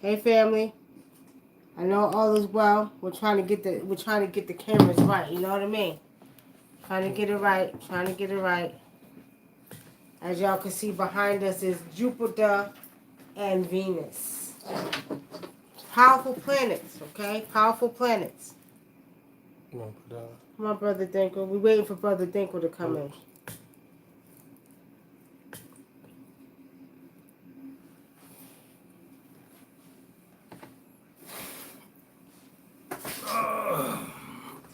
Hey family, I know all is well. We're trying to get the cameras right. You know what I mean? Trying to get it right. Trying to get it right. As y'all can see behind us is Jupiter and Venus. Powerful planets, okay? Powerful planets. Come on, Brother Dinkle. We're waiting for Brother Dinkle to come in.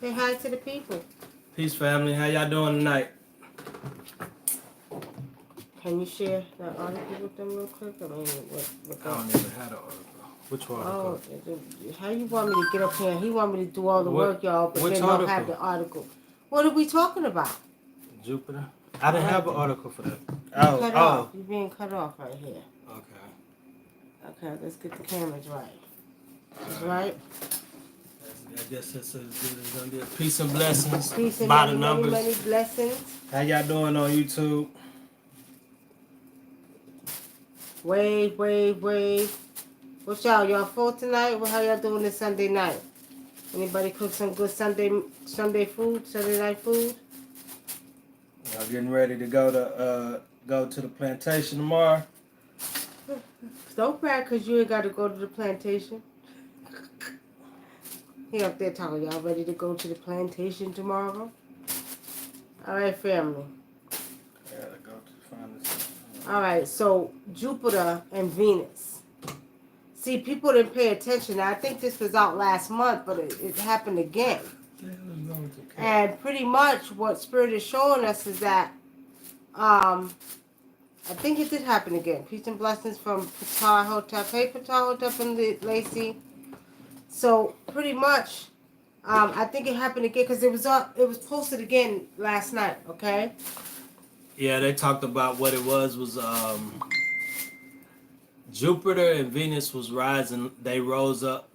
Say hi to the people. Peace, family. How y'all doing tonight? Can you share that article with them real quick? I mean, I don't even have the article. Which article? Oh, how you want me to get up here? He want me to do all the work, y'all, but then don't have the article. What are we talking about? Jupiter? I didn't have an article for that. Cut off. You're being cut off right here. Okay. Okay, let's get the cameras right. That's right. I guess it's going to be a peace and blessings. Peace and by many, the numbers. many blessings. How y'all doing on YouTube? Wave. What's y'all full tonight? What how y'all doing this Sunday night? Anybody cook some good Sunday food, Sunday night food? Y'all getting ready to go to the plantation tomorrow? Don't brag because you ain't got to go to the plantation. He up there talking, y'all ready to go to the plantation tomorrow? All right, family. Yeah, go to find this. All right, so Jupiter and Venus. See, people didn't pay attention. I think this was out last month, but it happened again. And pretty much what Spirit is showing us is that, I think it did happen again. Peace and blessings from Patar Hotep. Hey, Patar Hotep and Lacey. So pretty much, I think it happened again because it was posted again last night. Okay. Yeah, they talked about what it was Jupiter and Venus was rising. They rose up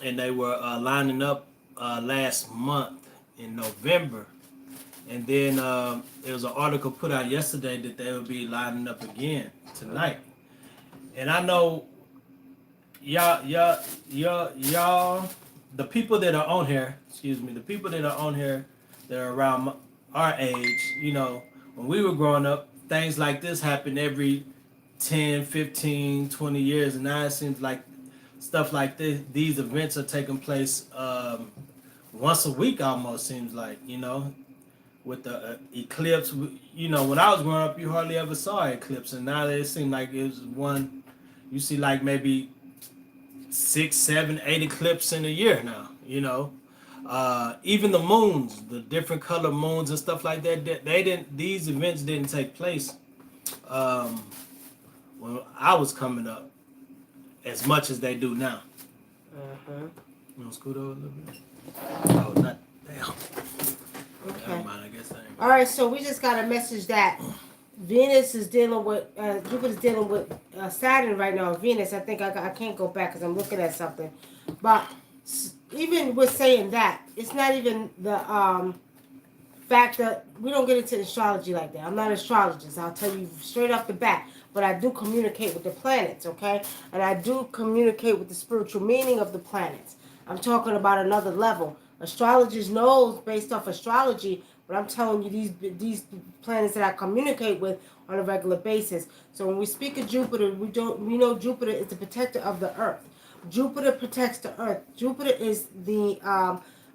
and they were lining up last month in November. And then there was an article put out yesterday that they would be lining up again tonight. And I know y'all, the people that are on here, the people that are on here that are around our age, when we were growing up, things like this happened every 10, 15, 20 years. And now it seems like stuff like this, these events are taking place once a week almost, seems like, with the eclipse. When I was growing up, you hardly ever saw an eclipse. And now it seems like it was one, you see like maybe 6, 7, 8 eclipses in a year now, even the moons, the different color moons and stuff like that, these events didn't take place when I was coming up as much as they do now. You want to scoot over a little bit? Oh, not damn. Okay. Never mind, I guess I ain't. All right, so we just got a message that Venus is dealing with, Jupiter's dealing with Saturn right now. Venus, I think I can't go back because I'm looking at something. But even with saying that, it's not even the fact that we don't get into astrology like that. I'm not an astrologist. I'll tell you straight off the bat. But I do communicate with the planets, okay? And I do communicate with the spiritual meaning of the planets. I'm talking about another level. Astrologers knows based off astrology, but I'm telling you these planets that I communicate with on a regular basis. So when we speak of Jupiter, we know Jupiter is the protector of the earth. Jupiter protects the earth. Jupiter is the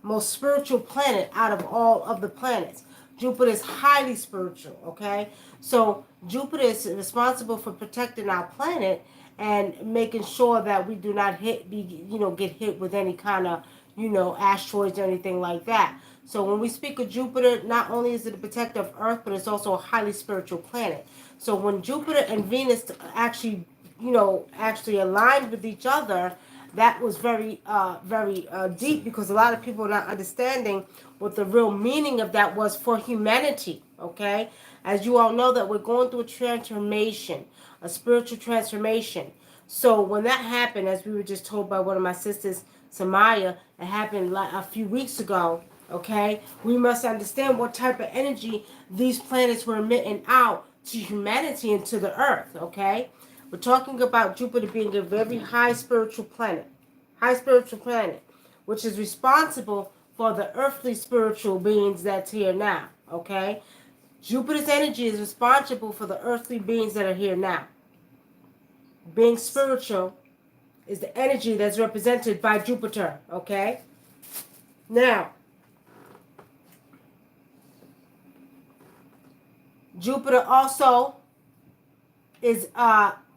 most spiritual planet out of all of the planets. Jupiter is highly spiritual, okay? So Jupiter is responsible for protecting our planet and making sure that we do not get hit with any kind of, asteroids or anything like that. So when we speak of Jupiter, not only is it a protector of Earth, but it's also a highly spiritual planet. So when Jupiter and Venus actually aligned with each other, that was very deep because a lot of people are not understanding what the real meaning of that was for humanity, okay? As you all know that we're going through a transformation, a spiritual transformation. So when that happened, as we were just told by one of my sisters, Samaya, it happened like a few weeks ago, okay? We must understand what type of energy these planets were emitting out to humanity and to the earth, okay? We're talking about Jupiter being a very high spiritual planet. High spiritual planet, which is responsible for the earthly spiritual beings that's here now. Okay? Jupiter's energy is responsible for the earthly beings that are here now. Being spiritual is the energy that's represented by Jupiter. Okay? Now, Jupiter also is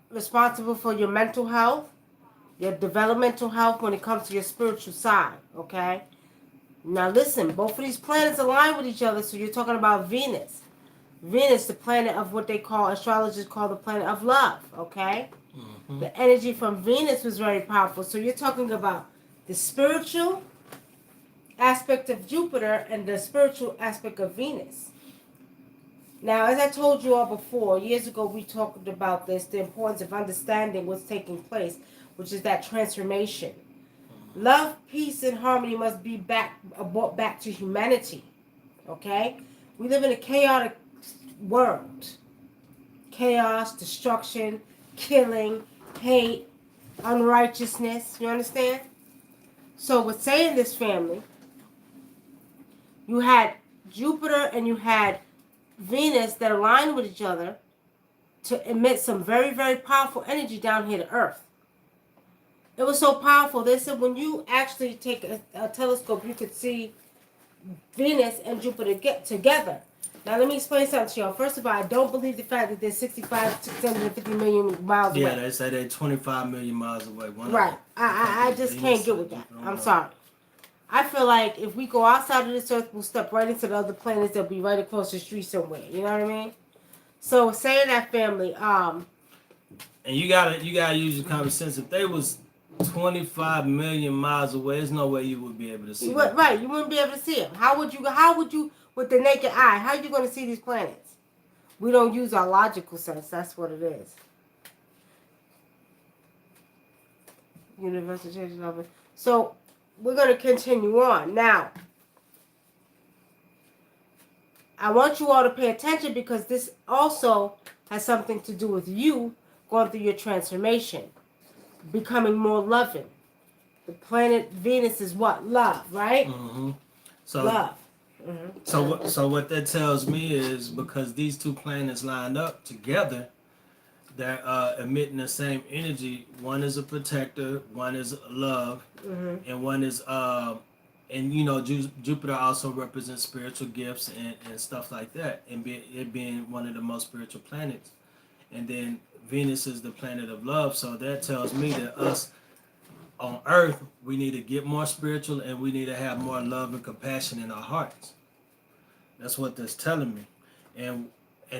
responsible for your mental health, your developmental health when it comes to your spiritual side, okay? Now listen, both of these planets align with each other, so you're talking about Venus. Venus, the planet of what they call, astrologers call the planet of love, okay? Mm-hmm. The energy from Venus was very powerful, so you're talking about the spiritual aspect of Jupiter and the spiritual aspect of Venus. Now, as I told you all before, years ago we talked about this, the importance of understanding what's taking place, which is that transformation. Love, peace, and harmony must be brought back to humanity. Okay? We live in a chaotic world. Chaos, destruction, killing, hate, unrighteousness. You understand? So, with saying this, family, you had Jupiter and you had Venus that align with each other to emit some very, very powerful energy down here to Earth. It was so powerful. They said when you actually take a telescope, you could see Venus and Jupiter get together. Now, let me explain something to y'all. First of all, I don't believe the fact that they're 650 million miles away. Yeah, they say they're 25 million miles away. Right. I just can't get with that. I'm sorry. I feel like if we go outside of this earth, we'll step right into the other planets that'll be right across the street somewhere. You know what I mean? So saying that, family, and you gotta use your common sense. If they was 25 million miles away, there's no way you would be able to see them. Right, you wouldn't be able to see them. How would you with the naked eye, how are you going to see these planets? We don't use our logical sense. That's what it is. Universal changes over. So we're going to continue on. Now, I want you all to pay attention because this also has something to do with you going through your transformation, becoming more loving. The planet Venus is what? Love, right? Mm-hmm. So, love. Mm-hmm. So what that tells me is because these two planets lined up together, they're emitting the same energy. One is a protector, one is love, mm-hmm. and one is and you know Jupiter also represents spiritual gifts and stuff like that, and it being one of the most spiritual planets. And then Venus is the planet of love, so that tells me that us on Earth, we need to get more spiritual and we need to have more love and compassion in our hearts. That's what that's telling me. And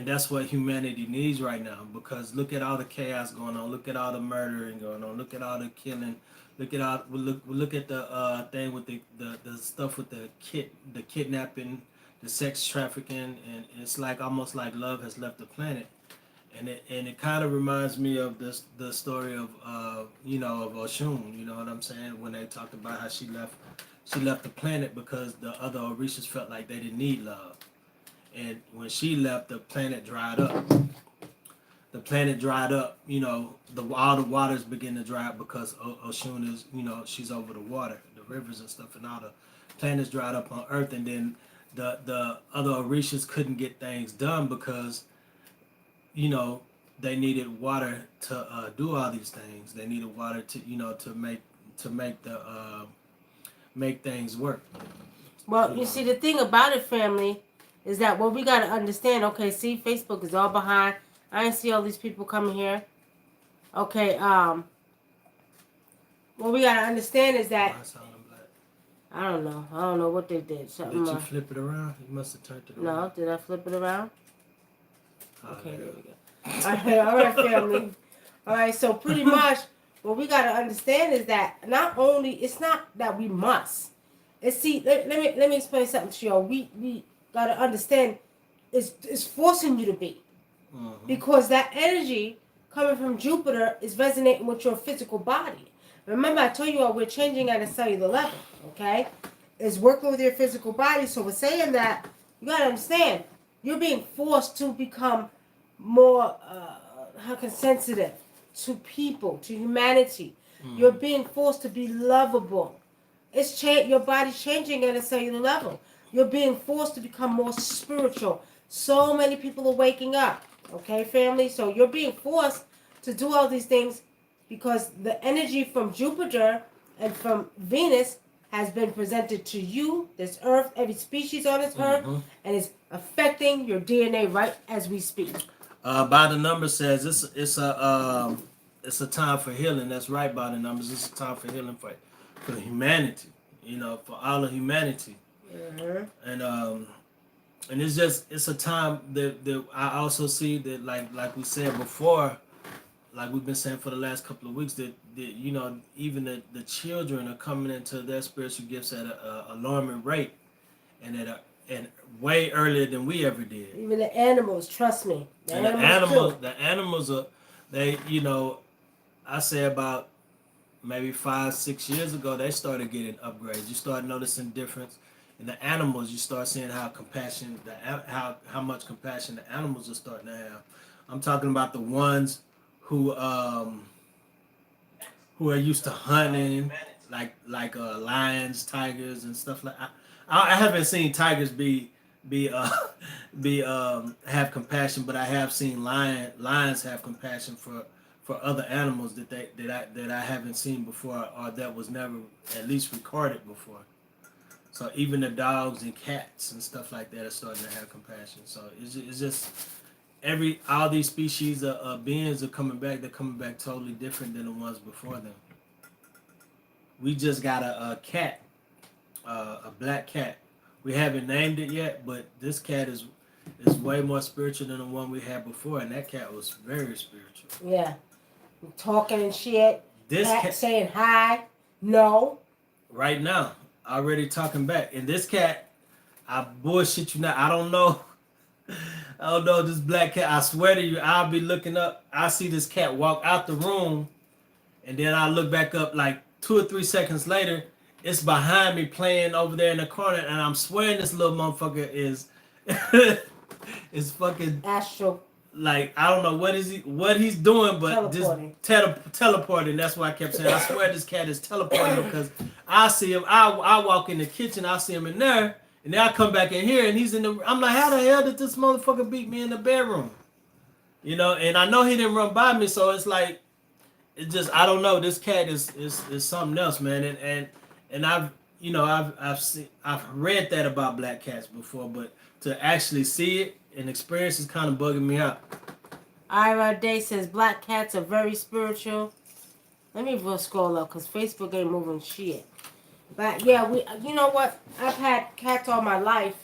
that's what humanity needs right now, because look at all the chaos going on. Look at all the murdering going on. Look at all the killing. Look at the thing with the stuff with the kidnapping, the sex trafficking, and it's like almost like love has left the planet. And it kind of reminds me of the story of of Oshun. You know what I'm saying? When they talked about how she left the planet because the other Orishas felt like they didn't need love. And when she left, the planet dried up. The planet dried up. You know, all the waters begin to dry up because Oshun is, she's over the water, the rivers and stuff, and all the planets dried up on Earth. And then the other Orishas couldn't get things done because they needed water to do all these things. They needed water to make things work. Well, you see, the thing about it, family, is that what we got to understand. Okay, see, Facebook is all behind. I didn't see all these people coming here. Okay, what we got to understand is that I don't know what they did. Something. Did you flip it around? You must have turned it around. No, did I flip it around? Okay, there we go. All right, family. All right, so pretty much what we got to understand is that it's not that we must. Let me explain something to y'all. We got to understand it's forcing you to be. Mm-hmm. Because that energy coming from Jupiter is resonating with your physical body. Remember, I told you all we're changing at a cellular level, okay? It's working with your physical body, so we're saying that you got to understand you're being forced to become more sensitive, to people, to humanity. You're being forced to be lovable. Your body's changing at a cellular level. You're being forced to become more spiritual. So many people are waking up. Okay, family? So you're being forced to do all these things because the energy from Jupiter and from Venus has been presented to you, this earth, every species on this earth, and it's affecting your DNA right as we speak. By the numbers says it's a time for healing. That's right. By the numbers, it's a time for healing for humanity. You know, for all of humanity. And it's a time that I also see that like we said before, like we've been saying for the last couple of weeks, that you know, even the children are coming into their spiritual gifts at a alarming rate, and way earlier than we ever did. Even the animals, trust me. The animals are, they, you know, I say about maybe 5-6 years ago, they started getting upgrades. You start noticing difference in the animals. You start seeing how how much compassion the animals are starting to have. I'm talking about the ones who are used to hunting, like lions, tigers, and stuff like. I haven't seen tigers be have compassion, but I have seen lions have compassion for other animals that I haven't seen before, or that was never at least recorded before. So even the dogs and cats and stuff like that are starting to have compassion. So it's just all these species of beings are coming back. They're coming back totally different than the ones before them. We just got a cat, a black cat. We haven't named it yet, but this cat is way more spiritual than the one we had before, and that cat was very spiritual. Yeah, talking and shit. This cat saying hi, no. Right now, already talking back, and this cat, I bullshit you not. I don't know. I don't know this black cat. I swear to you, I'll be looking up. I see this cat walk out the room, and then I look back up like 2 or 3 seconds later. It's behind me playing over there in the corner, and I'm swearing this little motherfucker is fucking astral. Like, I don't know what he's doing, but teleporting. Just teleporting. That's why I kept saying I swear this cat is teleporting, because I see him. I walk in the kitchen, I see him in there, and then I come back in here and he's in the. I'm like, how the hell did this motherfucker beat me in the bedroom? You know, and I know he didn't run by me, so it's like, it just, I don't know. This cat is something else, man, and I've read that about black cats before, but to actually see it and experience is kind of bugging me out. Ira Day says black cats are very spiritual. Let me scroll up because Facebook ain't moving shit. But yeah, you know what? I've had cats all my life.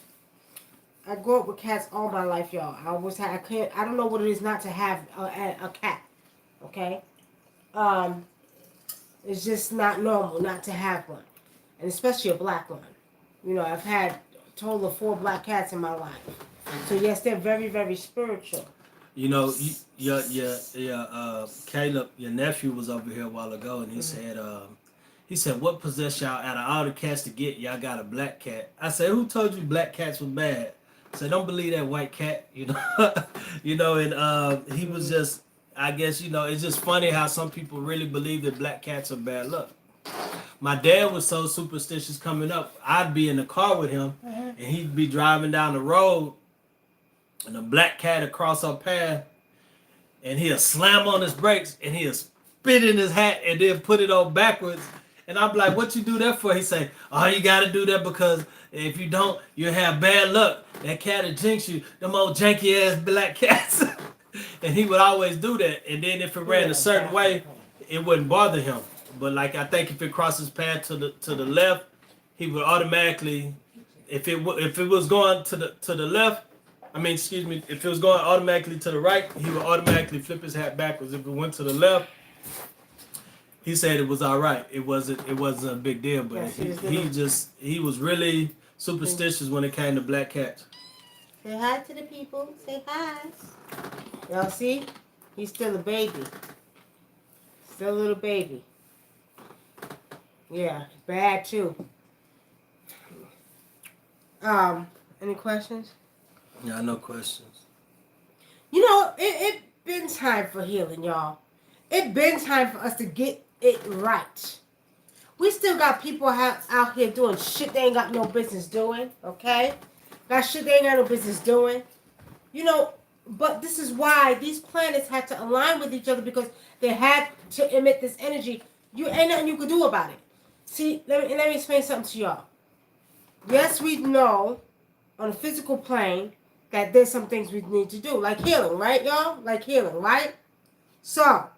I grew up with cats all my life, y'all. I don't know what it is not to have a cat. Okay, it's just not normal not to have one, and especially a black one. You know, I've had a total of 4 black cats in my life. So yes, they're very, very spiritual. You know, your Caleb, your nephew was over here a while ago, and he said, what possessed y'all out of all the cats to get? Y'all got a black cat. I said, who told you black cats were bad? I said, don't believe that white cat, you know. You know, and he was just, I guess, you know, it's just funny how some people really believe that black cats are bad luck. My dad was so superstitious coming up. I'd be in the car with him, and he'd be driving down the road, and a black cat would cross our path, and he'll slam on his brakes, and he'll spit in his hat, and then put it on backwards. And I'm like, what you do that for? He say, oh, you got to do that because if you don't, you'll have bad luck. That cat will jinx you. Them old janky-ass black cats. And he would always do that. And then if it ran a certain way, it wouldn't bother him. But like, I think if it crosses path to the left, he would automatically, if it was going to the left, if it was going automatically to the right, he would automatically flip his hat backwards. If it went to the left, he said it was all right. It wasn't a big deal, but he was really superstitious when it came to black cats. Say hi to the people. Say hi. Y'all see? He's still a baby. Still a little baby. Yeah, bad too. Any questions? Yeah, no questions. You know, it been time for healing, y'all. It been time for us to get it right. We still got people out here doing shit they ain't got no business doing, okay? Got shit they ain't got no business doing. You know, but this is why these planets had to align with each other because they had to emit this energy. You ain't nothing you could do about it. See, let me explain something to y'all. Yes, we know on a physical plane that there's some things we need to do, like healing, right, y'all? Like healing, right? So,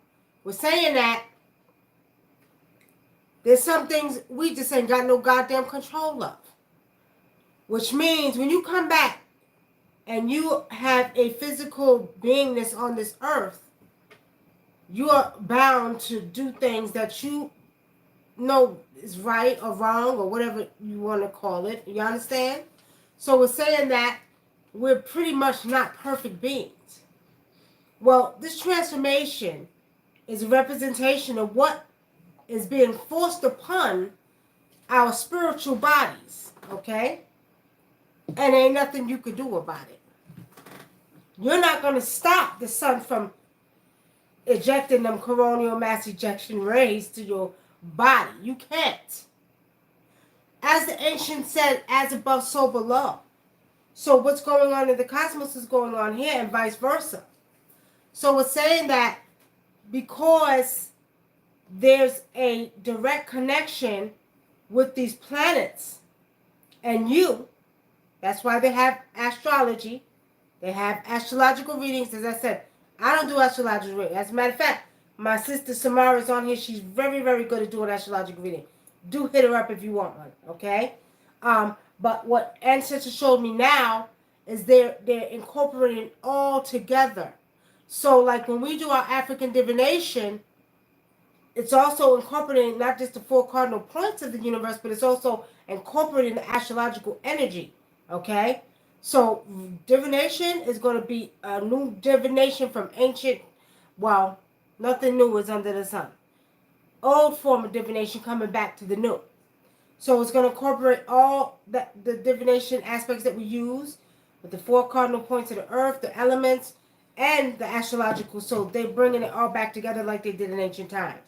we're saying that there's some things we just ain't got no goddamn control of. Which means when you come back and you have a physical beingness on this earth, you are bound to do things that you know is right or wrong or whatever you want to call it. You understand? So we're saying that we're pretty much not perfect beings. Well, this transformation is a representation of what is being forced upon our spiritual bodies, okay? And ain't nothing you could do about it. You're not going to stop the sun from ejecting them coronal mass ejection rays to your body. You can't. As the ancient said, as above, so below. So what's going on in the cosmos is going on here and vice versa. So we're saying that because there's a direct connection with these planets and you, that's why they have astrology. They have astrological readings. As I said, I don't do astrological readings. As a matter of fact, my sister Samara is on here. She's very, very good at doing astrological reading. Do hit her up if you want one, okay? But what Ancestors showed me now is they're incorporating it all together. So, like when we do our African divination, it's also incorporating not just the four cardinal points of the universe, but it's also incorporating the astrological energy, okay? So divination is going to be a new divination from ancient, well, nothing new is under the sun. Old form of divination coming back to the new. So it's going to incorporate all the divination aspects that we use with the four cardinal points of the earth, the elements, and the astrological. So they're bringing it all back together like they did in ancient times.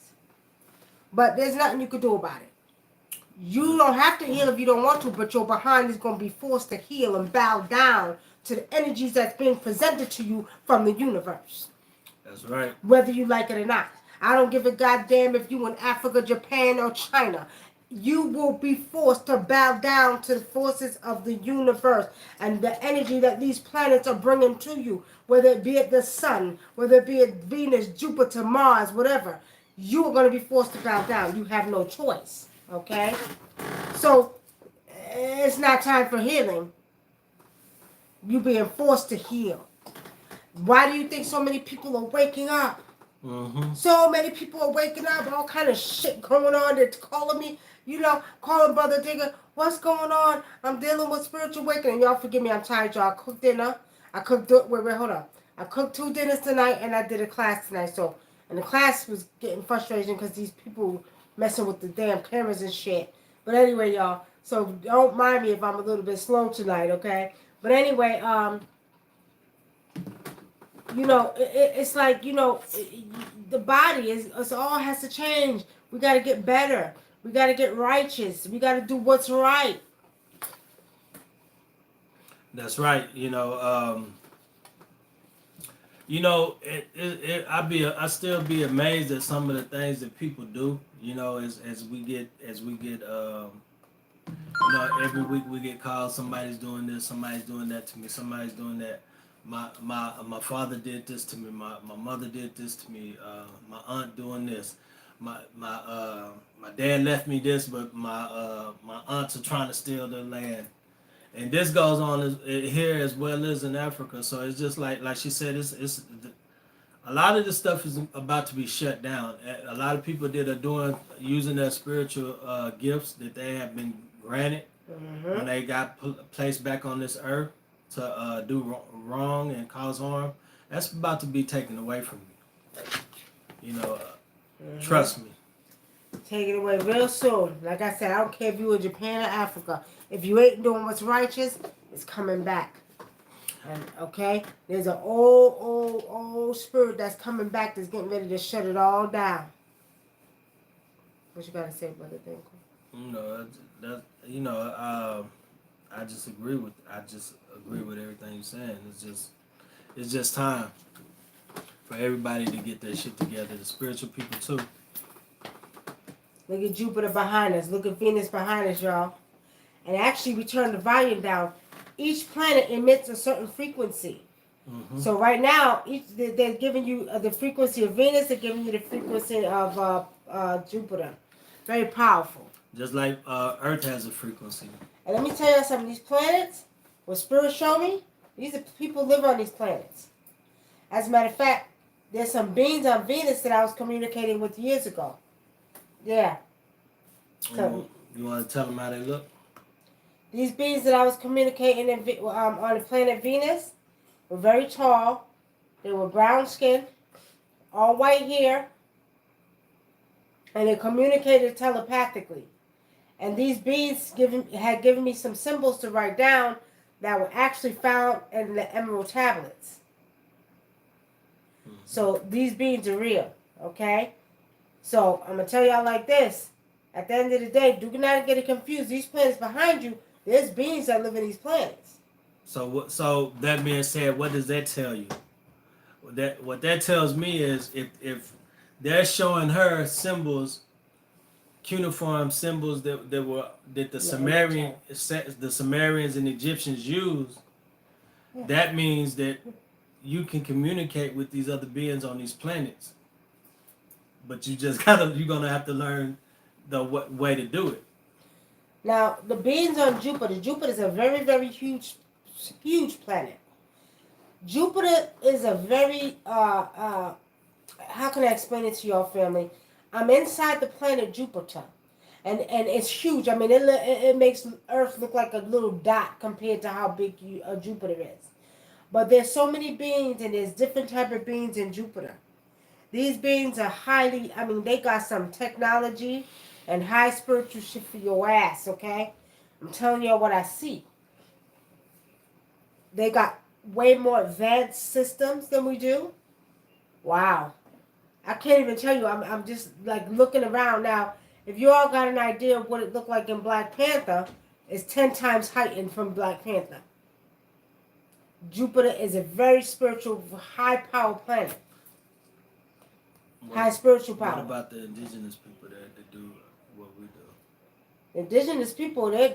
But there's nothing you can do about it. You don't have to heal if you don't want to, but your behind is going to be forced to heal and bow down to the energies that's being presented to you from the universe. That's right. Whether you like it or not. I don't give a goddamn if you in Africa, Japan, or China. You will be forced to bow down to the forces of the universe and the energy that these planets are bringing to you, whether it be it the sun, whether it be it Venus, Jupiter, Mars, whatever. You are going to be forced to bow down. You have no choice. Okay? So, it's not time for healing. You're being forced to heal. Why do you think so many people are waking up? Mm-hmm. So many people are waking up, all kind of shit going on. They're calling me, calling Brother Digger. What's going on? I'm dealing with spiritual awakening. Y'all forgive me, I'm tired, y'all. I cooked dinner. Hold on. I cooked 2 dinners tonight and I did a class tonight. So, and the class was getting frustrating because these people messing with the damn cameras and shit. But anyway, y'all, so don't mind me if I'm a little bit slow tonight, okay? But anyway, it's like, the body it's all has to change. We got to get better. We got to get righteous. We got to do what's right. That's right. I still be amazed at some of the things that people do. As we get every week we get calls. Somebody's doing this. Somebody's doing that to me. Somebody's doing that. My father did this to me. My mother did this to me. My aunt doing this. My dad left me this, but my aunts are trying to steal their land. And this goes on here as well as in Africa. So it's just like she said, it's a lot of this stuff is about to be shut down. A lot of people that are using their spiritual gifts that they have been granted when they got placed back on this earth to do wrong and cause harm. That's about to be taken away from you. Trust me. Take it away real soon. Like I said, I don't care if you in Japan or Africa. If you ain't doing what's righteous, it's coming back. And okay, there's an old spirit that's coming back that's getting ready to shut it all down. What you gotta say, Brother Dinkle? You know, I just agree with everything you're saying. It's just time for everybody to get their shit together. The spiritual people too. Look at Jupiter behind us. Look at Venus behind us, y'all. And actually, we turn the volume down. Each planet emits a certain frequency. Mm-hmm. So right now, they're giving you the frequency of Venus. They're giving you the frequency of Jupiter. Very powerful. Just like Earth has a frequency. And let me tell you something. These planets, what Spirit showed me, these are people live on these planets. As a matter of fact, there's some beings on Venus that I was communicating with years ago. Yeah. So, you want to tell them how they look? These beings that I was communicating on the planet Venus were very tall. They were brown skin, all white hair, and they communicated telepathically. And these beings had given me some symbols to write down that were actually found in the emerald tablets. So these beings are real, okay? So I'm going to tell y'all like this. At the end of the day, do not get it confused. These planets behind you, there's beings that live in these planets. So that being said, what does that tell you? What that tells me is if they're showing her symbols, cuneiform symbols that the Sumerians and Egyptians used, that means that you can communicate with these other beings on these planets. But you're gonna have to learn the way to do it. Now, the beings on Jupiter is a very, very huge planet. Jupiter is a very, how can I explain it to your family? I'm inside the planet Jupiter, and it's huge. I mean, it makes Earth look like a little dot compared to how big Jupiter is. But there's so many beings, and there's different type of beings in Jupiter. These beings are they got some technology and high spiritual shit for your ass, okay? I'm telling you what I see. They got way more advanced systems than we do. Wow. I can't even tell you. I'm just like looking around now. If you all got an idea of what it looked like in Black Panther, it's 10 times heightened from Black Panther. Jupiter is a very spiritual, high power planet. High spiritual power. What about the indigenous people that do what we do? Indigenous people, they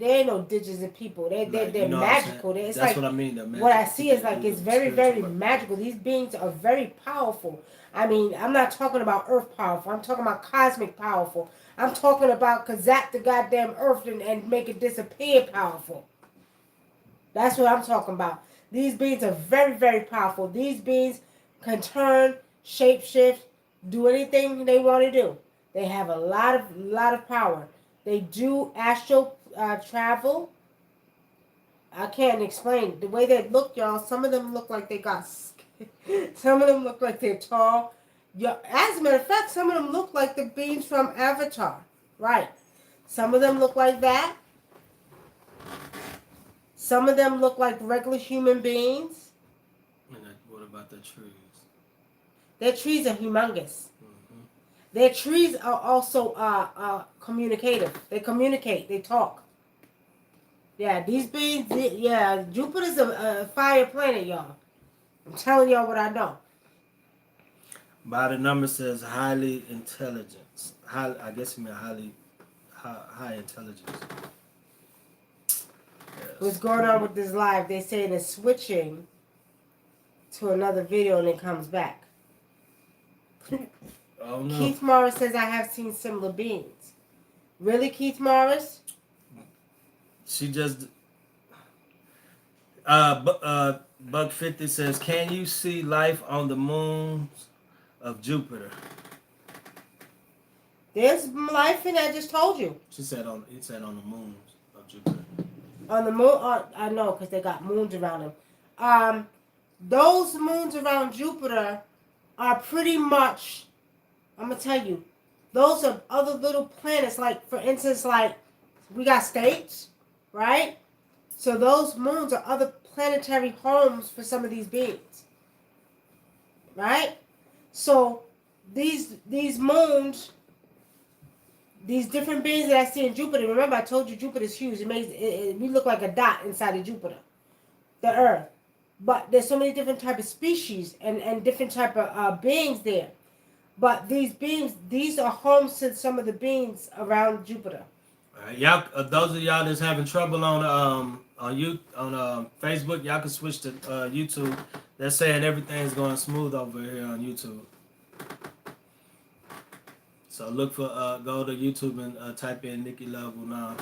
ain't no indigenous people. They're magical. That's what I mean. What I see is like it's very, very magical. These beings are very powerful. I mean, I'm not talking about earth powerful. I'm talking about cosmic powerful. I'm talking about zap the goddamn earth and make it disappear powerful. That's what I'm talking about. These beings are very, very powerful. These beings can turn, shapeshift, do anything they want to do. They have a lot of power. They do astral travel. I can't explain the way they look, y'all. Some of them look like they got. Some of them look like they're tall. As a matter of fact, some of them look like the beings from Avatar. Right. Some of them look like that. Some of them look like regular human beings. And what about the trees? Their trees are humongous. Mm-hmm. Their trees are also communicative. They communicate. They talk. Yeah, these beings. Yeah, Jupiter's a fire planet, y'all. I'm telling y'all what I know. By the number says highly intelligent. I guess you mean high intelligence. Yes. What's going on with this live? They say it's switching to another video and it comes back. Oh no. Keith Morris says I have seen similar beings. Really, Keith Morris? She just Buck 50 says, can you see life on the moons of Jupiter? There's life in it, I just told you. It said on the moons of Jupiter. On the moon, I know, because they got moons around them. Those moons around Jupiter are pretty much, I'm going to tell you, those are other little planets. Like, for instance, like, we got states, right? So those moons are other planetary homes for some of these beings, right? So these moons, these different beings that I see in Jupiter. Remember, I told you Jupiter's huge. We look like a dot inside of Jupiter, the Earth. But there's so many different type of species and different type of beings there. But these beings, these are homes to some of the beings around Jupiter. All right, y'all, those of y'all that's having trouble on Facebook, y'all can switch to YouTube. They're saying everything's going smooth over here on YouTube. So look for go to YouTube and type in Nikki Love Wunam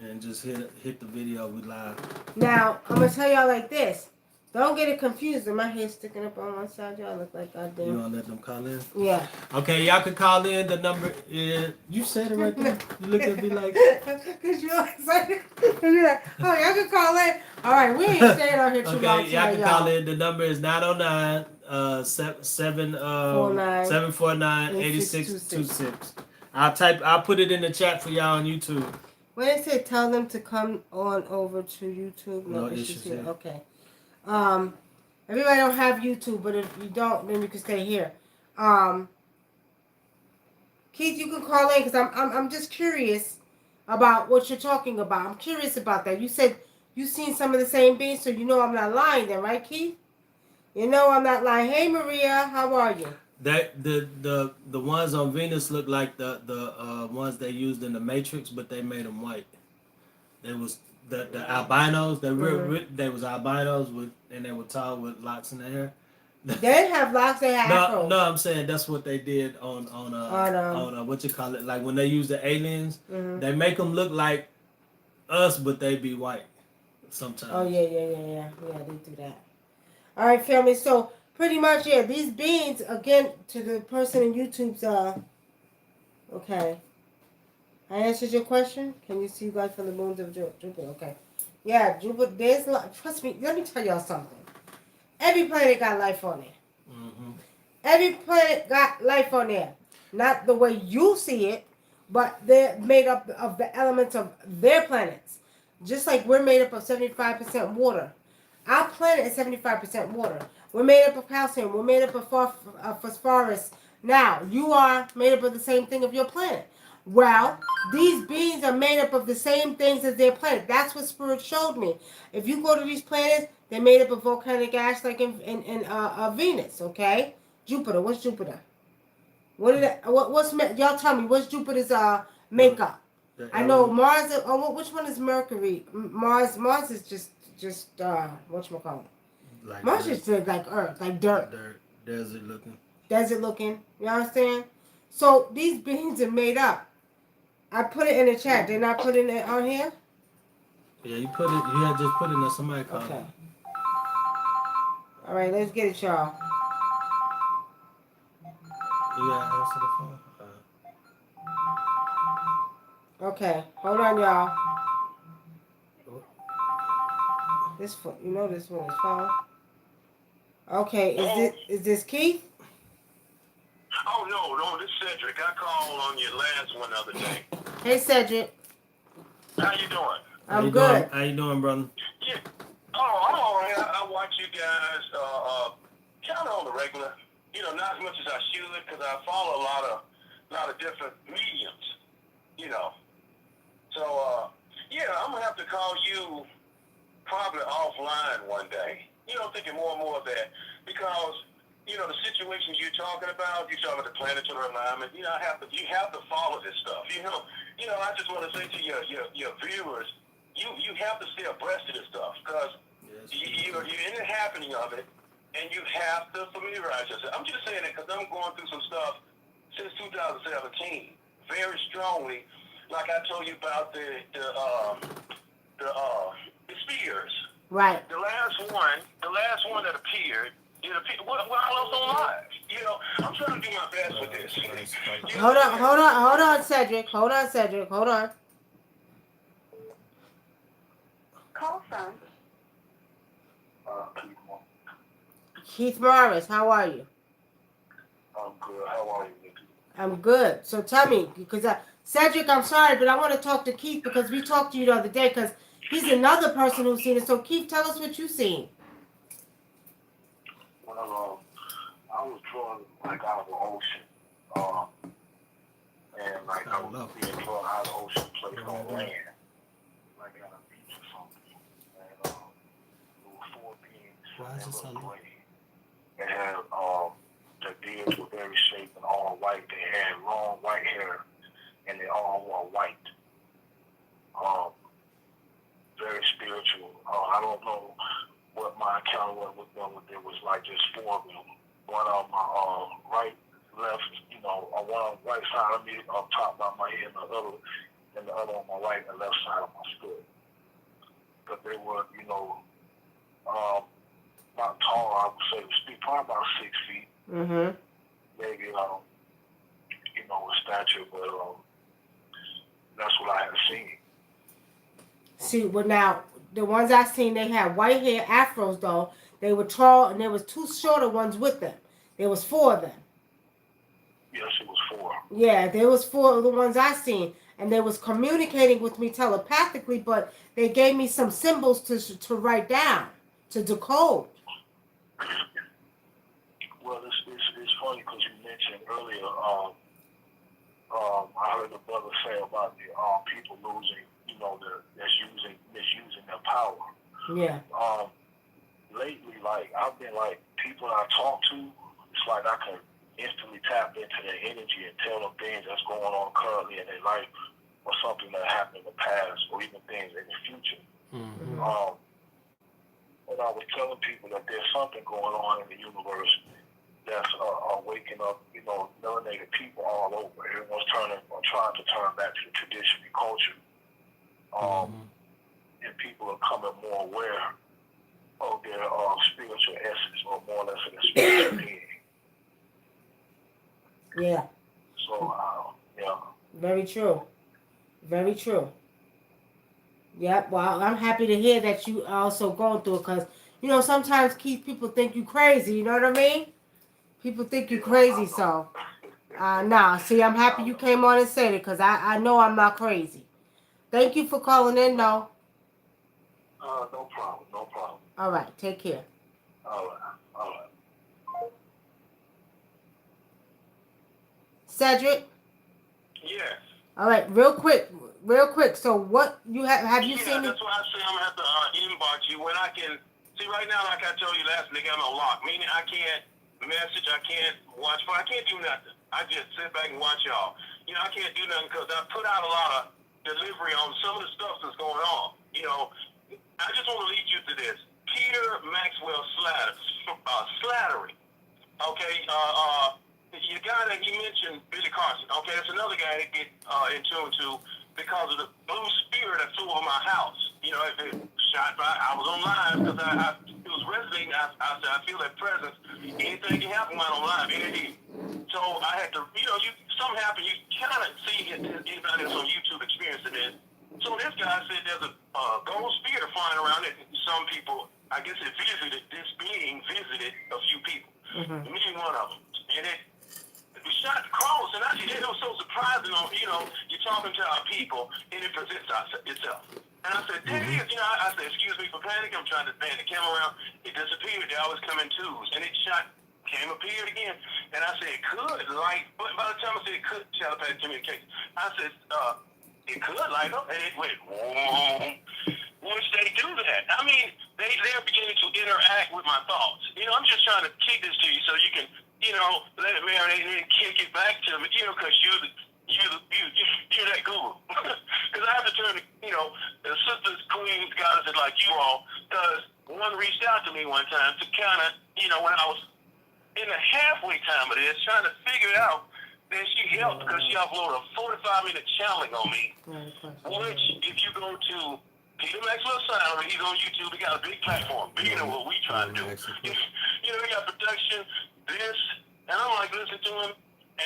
and just hit the video. We live. Now I'm gonna tell y'all like this. Don't get it confused. My hair's sticking up on one side. Y'all look like goddamn. You wanna let them call in? Yeah. Okay, y'all can call in. The number is. You said it right there. You look at me like. Cause you're excited. You're like, oh, y'all can call in. All right, we ain't staying on here too long. Okay, y'all can call in. The number is 909 749 8626. I'll put it in the chat for y'all on YouTube. When it said tell them to come on over to YouTube. No issues here. Okay. Everybody don't have YouTube, but if you don't, then you can stay here. Keith, you can call in because I'm just curious about what you're talking about. I'm curious about that. You said you seen some of the same beings, so you know I'm not lying then, right, Keith? You know I'm not lying. Hey Maria, how are you? That the ones on Venus look like the ones they used in the Matrix, but they made them white. There was the albinos. They was albinos and they were tall with locks in their hair. They didn't have locks. They had afros. No, I'm saying that's what they did on what you call it, like when they use the aliens, they make them look like us, but they be white sometimes. Oh yeah, they do that. All right, family. So pretty much, yeah, these beings again to the person in YouTube's. Okay, I answered your question. Can you see life from the moons of Jupiter? Okay, yeah, Jupiter. There's a lot. Trust me. Let me tell y'all something. Every planet got life on there. Every planet got life on there. Not the way you see it, but they're made up of the elements of their planets. Just like we're made up of 75% water. Our planet is 75% water. We're made up of calcium. We're made up of phosphorus. Now, you are made up of the same thing of your planet. Well, these beings are made up of the same things as their planet. That's what Spirit showed me. If you go to these planets, they're made up of volcanic ash like in Venus, okay? Jupiter, what's Jupiter? What's y'all tell me, what's Jupiter's makeup? I know Mars, which one is Mercury? Mars is just whatchamacallit? Like Mars is like Earth, like dirt. Desert looking. Desert looking. You understand? So these beings are made up. I put it in the chat. They're not putting it on here? Yeah, you put it. You had just put it in somebody called. Okay. All right, let's get it, y'all. You gotta answer the phone. Okay, hold on, y'all. This phone, you know this one is phone. Okay, is this Keith? Oh no, this is Cedric. I called on your last one the other day. Hey, Cedric. How you doing? I'm good. How you doing, brother? Yeah. Oh, I'm all right. I watch you guys kind of on the regular. You know, not as much as I should because I follow a lot of different mediums. You know. So yeah, I'm gonna have to call you probably offline one day. You know, thinking more and more of that because. You know, the situations you're talking about the planetary alignment, you know, you have to follow this stuff. You know, I just want to say to your viewers, you have to stay abreast of this stuff because you're in the happening of it and you have to familiarize yourself. I'm just saying it because I'm going through some stuff since 2017 very strongly. Like I told you about the spheres. Right. The last one that appeared. I lost on live. You know, I'm trying to do my best with this. Hold on, Cedric. Hold on. Call from Keith Morris, how are you? I'm good. How are you, Nikki? I'm good. So tell me, because Cedric, I'm sorry, but I want to talk to Keith because we talked to you the other day because He's another person who's seen it. So Keith, tell us what you seen. Well, I was drawn like out of the ocean, and like I was being drawn out of the ocean, placed on land, like on a beach or something. And there were four beings. Why is it so low? They had their beards were very shaped and all white. They had long white hair, and they all wore white. Very spiritual. I don't know what my encounter was with them. There was like just four of them. One on my right, left, on one right side of me, up top by my head, and the other on my right and left side of my foot. But they were, not tall. I would say, probably about 6 feet. Mm-hmm. Maybe, a stature, but that's what I had seen. See, well now, the ones I seen, they had white hair afros though. They were tall, and there was two shorter ones with them. There was four of them. Yes, it was four. Yeah, there was four of the ones I seen, and they was communicating with me telepathically, but they gave me some symbols to write down, to decode. Well, it's funny because you mentioned earlier. I heard a brother say about the people losing, that's misusing their power. Yeah. Lately, like I've been like people I talk to, it's like I can instantly tap into their energy and tell them things that's going on currently in their life, or something that happened in the past, or even things in the future. Mm-hmm. And I was telling people that there's something going on in the universe that's waking up, melanated people all over. Everyone's trying to turn back to the tradition and culture. And people are coming more aware of their spiritual essence, or more or less of their spiritual being. Yeah. So, yeah. Very true. Very true. Yep. Well, I'm happy to hear that you also going through it, because, sometimes people think you crazy. You know what I mean? People think you crazy, so. Nah. See, I'm happy you came on and said it, because I know I'm not crazy. Thank you for calling in, though. No problem. All right. Take care. All right. Cedric? Yes. All right. Real quick. So what you have you seen? That's why I say I'm going to have to inbox you when I can. See, right now, like I told you last week, I'm on lock. Meaning I can't message, I can't watch, I can't do nothing. I just sit back and watch y'all. I can't do nothing because I put out a lot of delivery on some of the stuff that's going on. I just want to lead you to this. Peter Maxwell Slattery. Okay, the guy that he mentioned, Billy Carson. Okay, that's another guy that get in tune to because of the blue spirit that flew over my house. It shot by. I was on live because it was resonating. I said I feel that presence. Anything can happen when I'm on live. Anything. So I had to, something happened. You kind of see it. Anybody that's on YouTube experiencing it. So this guy said there's a gold spear flying around it. Some people, I guess this being visited a few people. Mm-hmm. Me one of them. And it shot across, and it was so surprising, you're talking to our people, and it presents itself. And I said, there it is. I said, excuse me for panic. I'm trying to pan the camera around. It disappeared. They always come in twos. And it appeared again. And I said, it could light, but by the time I said it could, telepathic communication, I said, it could light up, and it went, whoa. Once they do that, I mean, they're beginning to interact with my thoughts. I'm just trying to kick this to you so you can, let it marinate and then kick it back to me, because you're that guru. Because I have to turn to, the sisters, queens, goddesses like you all, because one reached out to me one time to kind of, when I was in the halfway time of this, trying to figure it out. Then she helped because she uploaded a 45-minute challenge on me, which if you go to Peter Maxwell Salary, he's on YouTube, he got a big platform, bigger than what we try to do. He got production, this, and I'm like listening to him,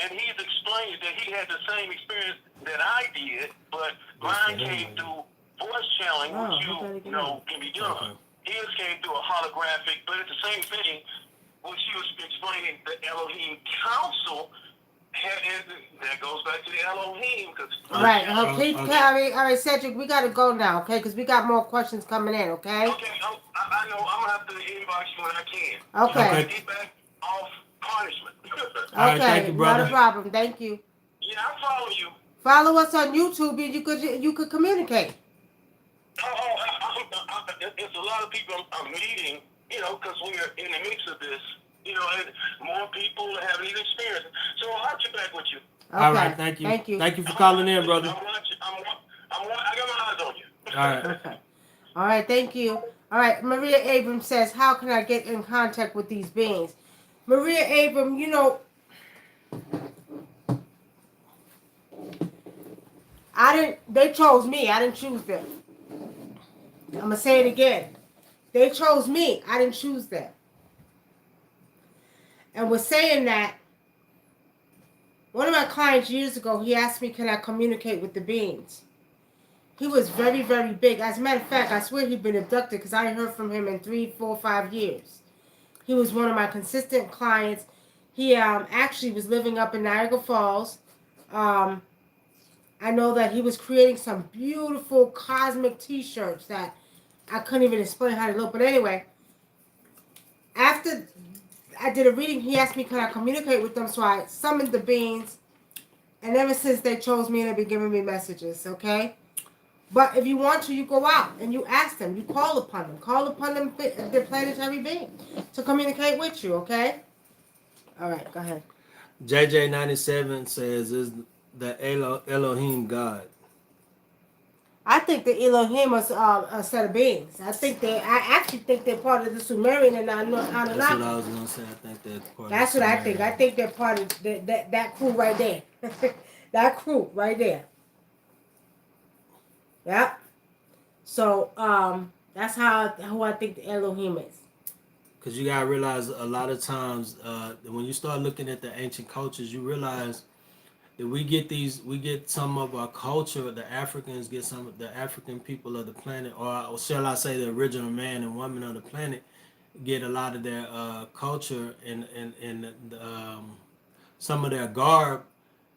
and he's explained that he had the same experience that I did, but mine came through voice channeling, which can be done. His came through a holographic, but it's the same thing, which he was explaining the Elohim Council that goes back to the Elohim. Right. Please, all right, Cedric, we got to go now, okay? Because we got more questions coming in, okay? Okay, I know. I'm going to have to inbox you when I can. Okay. Get back off punishment. All right, thank you, brother. Not a problem. Thank you. Yeah, I follow you. Follow us on YouTube and you could communicate. It's a lot of people I'm meeting, because we're in the mix of this, and more people have these experiences. So I'll get back with you. Okay. All right, thank you. Thank you. Thank you for calling in, brother. I'm watching. I got my eyes on you. All right. Okay. All right, thank you. All right, Maria Abram says, how can I get in contact with these beings? Maria Abram, they chose me. I didn't choose them. I'm going to say it again. They chose me. I didn't choose them. And with saying that, one of my clients years ago, he asked me, can I communicate with the beings? He was very, very big. As a matter of fact, I swear he'd been abducted because I heard from him in 3, 4, 5 years. He was one of my consistent clients. He actually was living up in Niagara Falls. I know that he was creating some beautiful cosmic t-shirts that I couldn't even explain how they look. But anyway, after I did a reading, he asked me could I communicate with them. So I summoned the beings. And ever since they chose me, they've been giving me messages, okay? But if you want to, you go out and you ask them. You call upon them. Call upon them, the planetary being, to communicate with you, okay? All right, go ahead. JJ97 says, is the Elohim God? I think the Elohim is a set of beings. I actually think they're part of the Sumerian and Anunnaki. That's what I was going to say. I think they're part That's of the what I think. I think they're part of that crew right there. That crew right there. Yep. So that's who I think the Elohim is. Because you gotta realize a lot of times when you start looking at the ancient cultures, you realize that we get some of our culture. The Africans get some of the African people of the planet, or shall I say, the original man and woman of the planet, get a lot of their culture and some of their garb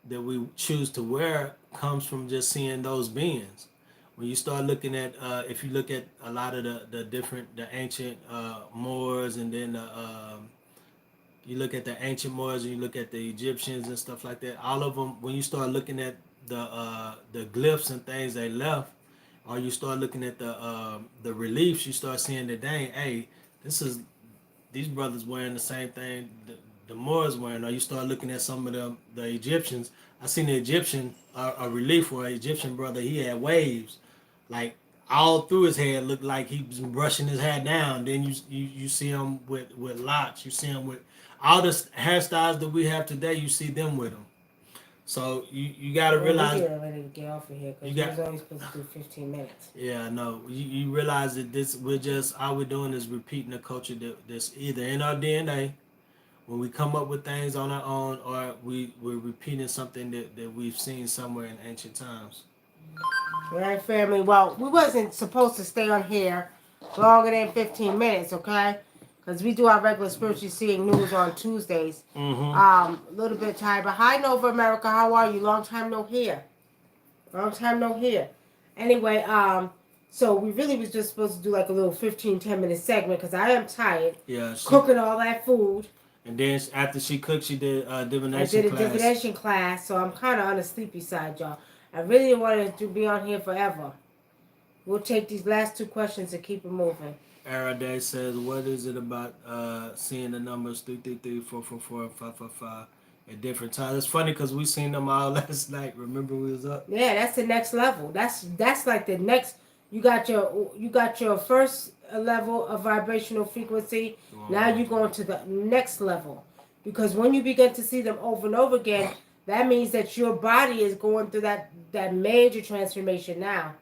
that we choose to wear comes from just seeing those beings. When you start looking at, if you look at a lot of the ancient Moors, and then you look at the ancient Moors and you look at the Egyptians and stuff like that, all of them, when you start looking at the glyphs and things they left, or you start looking at the reliefs, you start seeing that, dang, hey, these brothers wearing the same thing the Moors wearing. Or you start looking at some of the Egyptians. I seen the Egyptian a relief for an Egyptian brother. He had waves, like all through his head, looked like he was brushing his hair down. Then you see him with locks. You see him with all the hairstyles that we have today. You see them with them. So you got to realize. We're ready to get off of here because we're only supposed to do 15 minutes. Yeah, no. You realize that all we're doing is repeating the culture that's either in our DNA when we come up with things on our own, or we're repeating something that we've seen somewhere in ancient times. All right, family. Well, we wasn't supposed to stay on here longer than 15 minutes, okay? Because we do our regular spiritually seeing news on Tuesdays. A little bit tired. But hi, Nova America. How are you? Long time no hear. Long time no hear. Anyway, so we really was just supposed to do like a little 10-minute segment because I am tired. Yeah. Cooking all that food. And then after she cooked, she did a divination class. I did a divination class, so I'm kind of on the sleepy side, y'all. I really wanted to be on here forever. We'll take these last 2 questions and keep it moving. Araday says, what is it about seeing the numbers 333, 444, and 555 at different times? It's funny because we seen them all last night. Remember we was up? Yeah, that's the next level. That's like the next. You got your first level of vibrational frequency. Wow. Now you're going to the next level, because when you begin to see them over and over again, that means that your body is going through that major transformation now.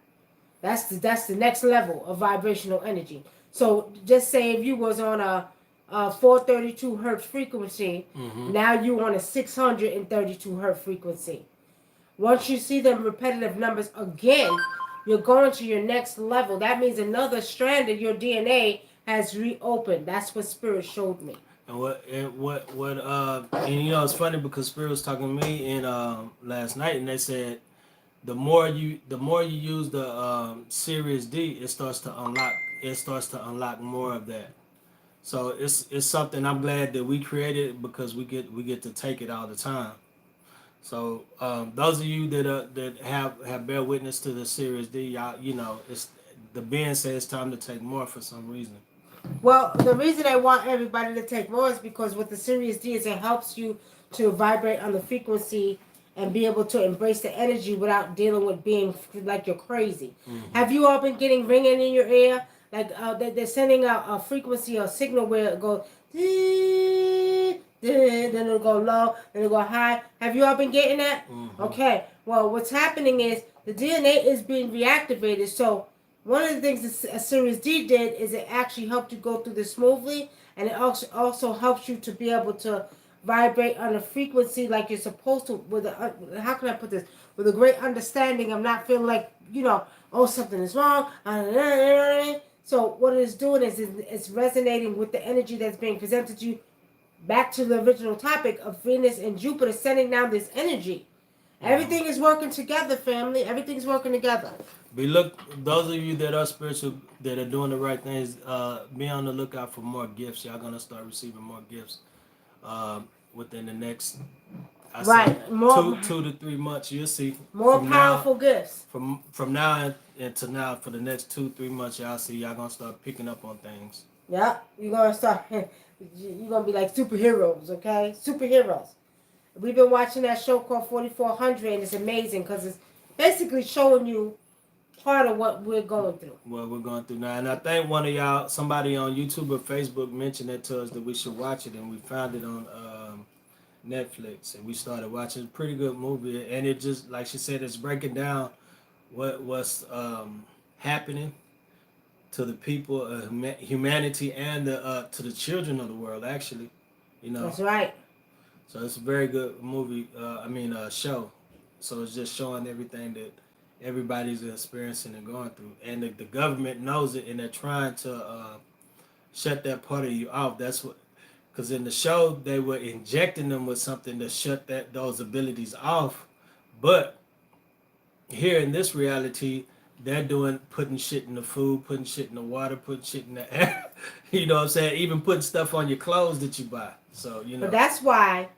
That's the next level of vibrational energy. So just say if you was on a 432 hertz frequency, now you're on a 632 hertz frequency. Once you see them repetitive numbers again, you're going to your next level. That means another strand of your DNA has reopened. That's what Spirit showed me. And and you know it's funny because Spirit was talking to me in last night, and they said the more you use the Series D, it starts to unlock more of that. So it's something I'm glad that we created because we get to take it all the time. So those of you that have bear witness to the Series D, y'all, you know, it's the Ben says it's time to take more for some reason. Well, the reason I want everybody to take more is because what the Sirius D is, it helps you to vibrate on the frequency and be able to embrace the energy without dealing with being like you're crazy. Mm-hmm. Have you all been getting ringing in your ear? Like they're sending out a frequency or signal where it goes, then it'll go low, then it'll go high. Have you all been getting that? Mm-hmm. Okay. Well, what's happening is the DNA is being reactivated. So one of the things that a Series D did is it actually helped you go through this smoothly, and it also helps you to be able to vibrate on a frequency like you're supposed to. With a, how can I put this? With a great understanding of not feeling like oh, something is wrong. So what it is doing is it's resonating with the energy that's being presented to you. Back to the original topic of Venus and Jupiter sending down this energy. Everything is working together, family. Everything's working together. Those of you that are spiritual, that are doing the right things, be on the lookout for more gifts. Y'all gonna start receiving more gifts within the next, More 2 to 3 months. You'll see more from powerful now, gifts. from now until now, for the next 2 3 months, y'all gonna start picking up on things. Yeah, you're gonna start. You're gonna be like superheroes, okay? Superheroes. We've been watching that show called 4400, and it's amazing because it's basically showing you part of what we're going through. What we're going through now, and I think one of y'all, somebody on YouTube or Facebook, mentioned that to us that we should watch it, and we found it on Netflix, and we started watching. It's a pretty good movie, and it just, like she said, it's breaking down what's happening to the people of humanity and to the children of the world, actually, you know. That's right. So it's a very good movie. Show. So it's just showing everything that everybody's experiencing and going through, and the government knows it, and they're trying to shut that part of you off. That's what, because in the show they were injecting them with something to shut those abilities off, but here in this reality, they're putting shit in the food, putting shit in the water, putting shit in the air. You know what I'm saying? Even putting stuff on your clothes that you buy. So But that's why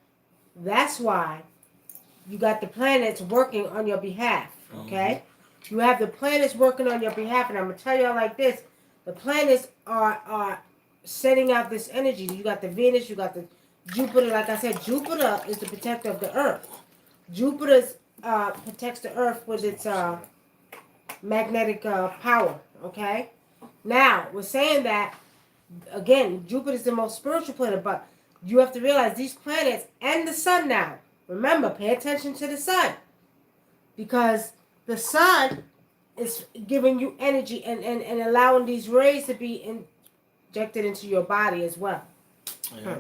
you got the planets working on your behalf. Okay, you have the planets working on your behalf, and I'm gonna tell y'all like this: the planets are setting out this energy. You got the Venus, you got the Jupiter. Like I said, Jupiter is the protector of the Earth. Jupiter protects the Earth with its magnetic power. Okay, now we're saying that again. Jupiter is the most spiritual planet, but you have to realize these planets and the sun now. Remember, pay attention to the sun. Because the sun is giving you energy and allowing these rays to be injected into your body as well. yeah.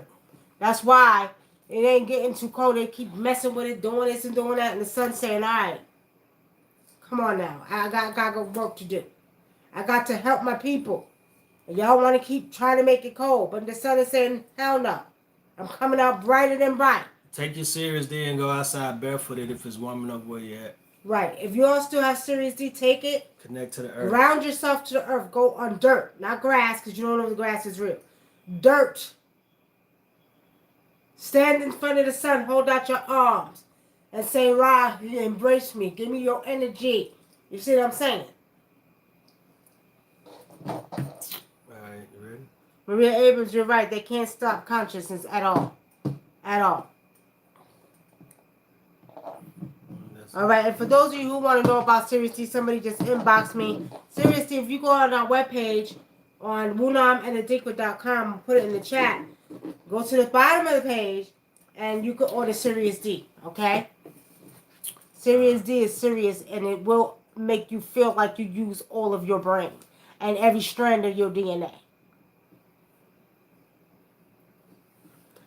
That's why it ain't getting too cold. They keep messing with it, doing this and doing that, and the sun's saying, all right, come on now. I got work to do. I got to help my people. And y'all want to keep trying to make it cold. But the sun is saying, hell no. I'm coming out brighter than bright. Take your Series D and go outside barefooted if it's warm enough where you're at. Right. If you all still have Series D, take it. Connect to the earth. Ground yourself to the earth. Go on dirt, not grass, because you don't know if the grass is real. Dirt. Stand in front of the sun. Hold out your arms and say, Ra, embrace me. Give me your energy. You see what I'm saying? All right, you ready? Maria Abrams, you're right. They can't stop consciousness at all. At all. All right, and for those of you who want to know about Sirius D, somebody just inboxed me. Sirius D, if you go on our webpage on wunam put it in the chat. Go to the bottom of the page, and you can order Sirius D, okay? Sirius D is serious, and it will make you feel like you use all of your brain and every strand of your DNA.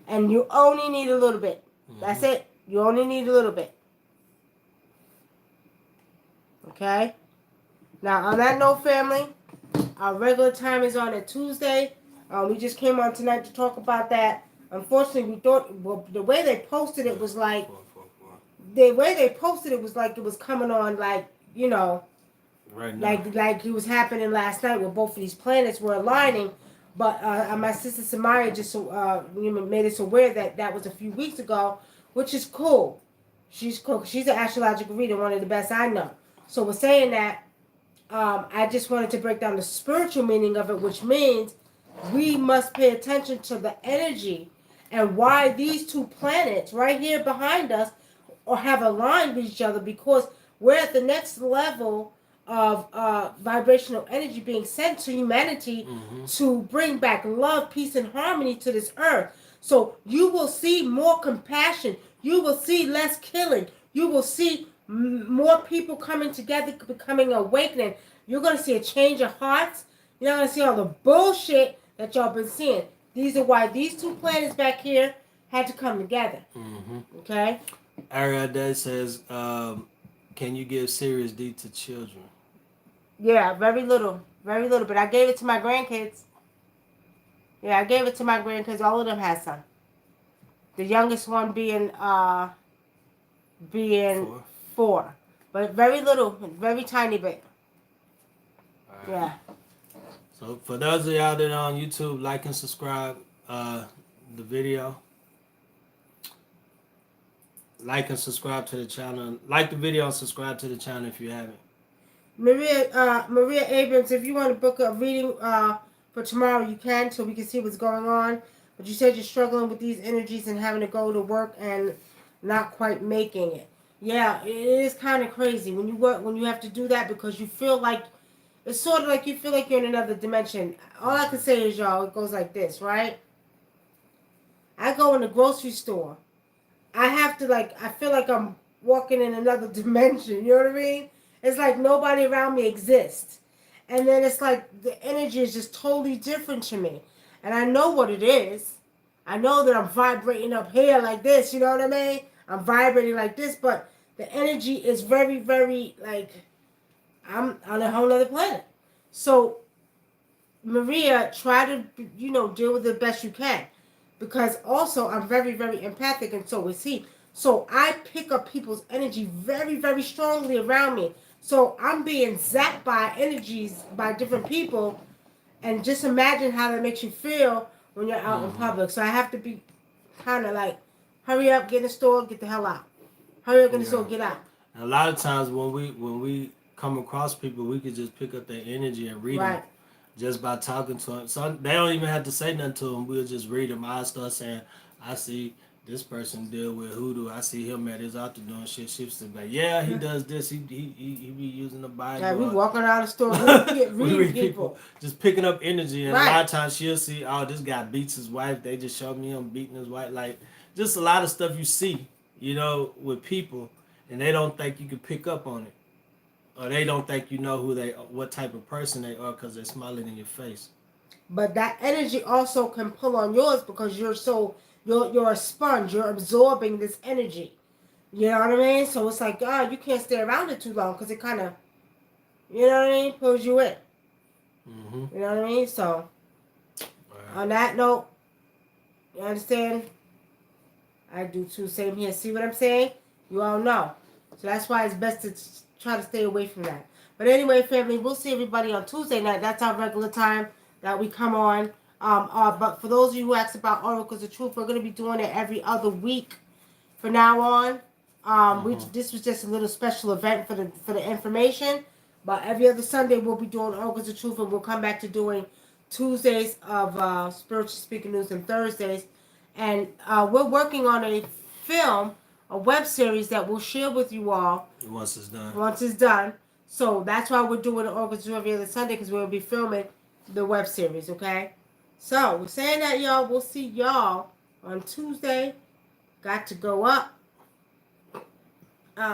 And you only need a little bit. That's it. You only need a little bit. Okay? Now, on that note, family, our regular time is on a Tuesday. We just came on tonight to talk about that. Unfortunately, we thought, well, the way they posted it was like, 444. the way they posted it was like it was coming on like, you know, Right now. like it was happening last night where both of these planets were aligning. But my sister Samaya just made us aware that that was a few weeks ago, which is cool. She's cool. She's an astrological reader, one of the best I know. So we're saying that I just wanted to break down the spiritual meaning of it, which means we must pay attention to the energy and why these two planets right here behind us or have aligned with each other, because we're at the next level of vibrational energy being sent to humanity to bring back love, peace, and harmony to this earth. So you will see more compassion. You will see less killing. You will see more people coming together, becoming awakening. You're going to see a change of hearts. You're not going to see all the bullshit that y'all been seeing. These are why these two planets back here had to come together. Okay? Ariadne says, can you give serious D to children? Yeah, very little. Very little. But I gave it to my grandkids. Yeah, I gave it to my grandkids. All of them had some. The youngest one being Four. 4. But very little. Very tiny bit. All right. Yeah. So for those of y'all that are on YouTube, like and subscribe the video. Like and subscribe to the channel. Like the video and subscribe to the channel if you haven't. Maria Abrams, if you want to book a reading for tomorrow, you can, so we can see what's going on. But you said you're struggling with these energies and having to go to work and not quite making it. Yeah, it is kind of crazy when you work, when you have to do that, because you feel like it's sort of like you feel like you're in another dimension. All I can say is, y'all, it goes like this, right? I go in the grocery store. I have to I feel like I'm walking in another dimension. You know what I mean? It's like nobody around me exists. And then it's like the energy is just totally different to me. And I know what it is. I know that I'm vibrating up here like this, you know what I mean? I'm vibrating like this, but the energy is very, very, I'm on a whole other planet. So, Maria, try to, deal with it the best you can. Because also, I'm very, very empathic, and so is he. So, I pick up people's energy very, very strongly around me. So, I'm being zapped by energies by different people. And just imagine how that makes you feel when you're out in public. So, I have to be kind of hurry up, get in the store, get the hell out. Hurry up, get in the store, get out. And a lot of times when we come across people, we could just pick up their energy and read them just by talking to them. So they don't even have to say nothing to them. We'll just read them. I start saying, I see this person deal with hoodoo. I see him at his altar doing shit. She's like, yeah, he does this. He be using the Bible. Yeah, we walking out of the store, we reading people. Just picking up energy. And a lot of times she'll see, oh, this guy beats his wife. They just showed me him beating his wife. Like, just a lot of stuff you see, with people, and they don't think you can pick up on it. Or they don't think you know what type of person they are because they're smiling in your face. But that energy also can pull on yours because you're a sponge. You're absorbing this energy. You know what I mean? So it's like, you can't stay around it too long because it kind of, you know what I mean, pulls you in. Mm-hmm. You know what I mean? So, on that note, you understand? I do too. Same here. See what I'm saying? You all know. So that's why it's best to try to stay away from that. But anyway, family, we'll see everybody on Tuesday night. That's our regular time that we come on. But for those of you who asked about Oracles of Truth, we're going to be doing it every other week from now on. This was just a little special event for the information. But every other Sunday, we'll be doing Oracles of Truth, and we'll come back to doing Tuesdays of Spiritual Speaking News and Thursdays. And we're working on a film, a web series that we'll share with you all once it's done. So that's why we're doing the Oracles every other Sunday, because we'll be filming the web series, okay? So we're saying that, y'all. We'll see y'all on Tuesday. Got to go up.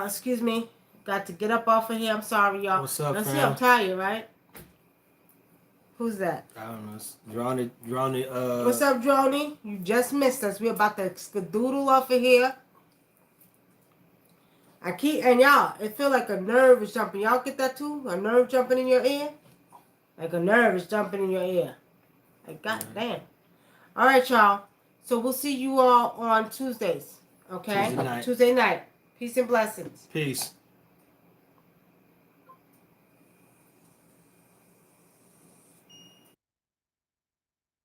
Excuse me. Got to get up off of here. I'm sorry, y'all. What's up, Let's fam? see, I'm tired, right? Who's that? I don't know. Droney. What's up, Droney? You just missed us. We're about to skedoodle off of here. And y'all, it feel like a nerve is jumping. Y'all get that too? A nerve jumping in your ear? Like a nerve is jumping in your ear. Like, goddamn. All right, y'all. So we'll see you all on Tuesdays. Okay? Tuesday night. Tuesday night. Peace and blessings. Peace.